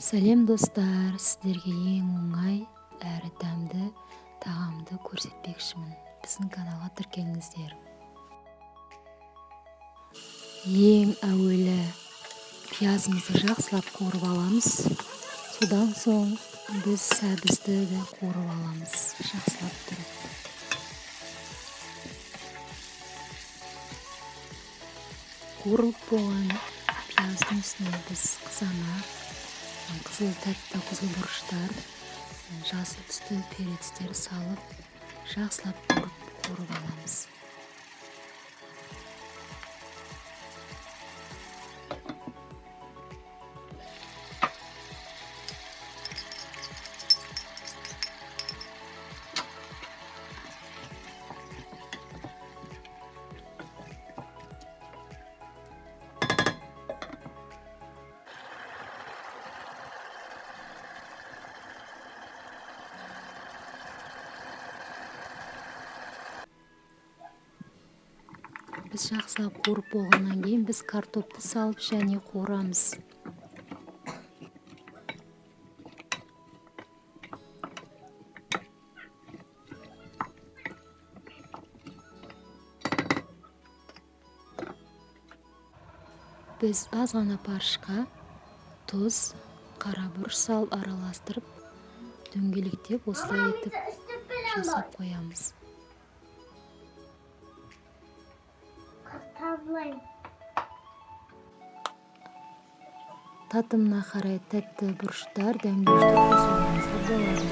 Сәлем достар, сіздерге ең оңай әрі дәмді тағамды көрсетпекшімін. Біздің каналға тіркеліңіздер. Ең әуелі пиязымызды жақсылап қуырып аламыз. Содан соң біз сәбізді де қуырып аламыз, жақсылап тұрып. Қуырылып болған пияздың үстіне біз қызанақ, қызыл тәтті қызыл бұрыштар, жасыл түсті перецтер салып, жақсылап қуырып аламыз. Біз жақсылап қуырып болғаннан кейін біз картопты салып және қуырамыз. Біз аз ғана парышқа тұз, қара бұрыш салып араластырып, дөңгелектеп осылай етіп жасап қоямыз. Татымына қарай тәтті бұрыштар, дәмдеуіштер қосуыңызға болады.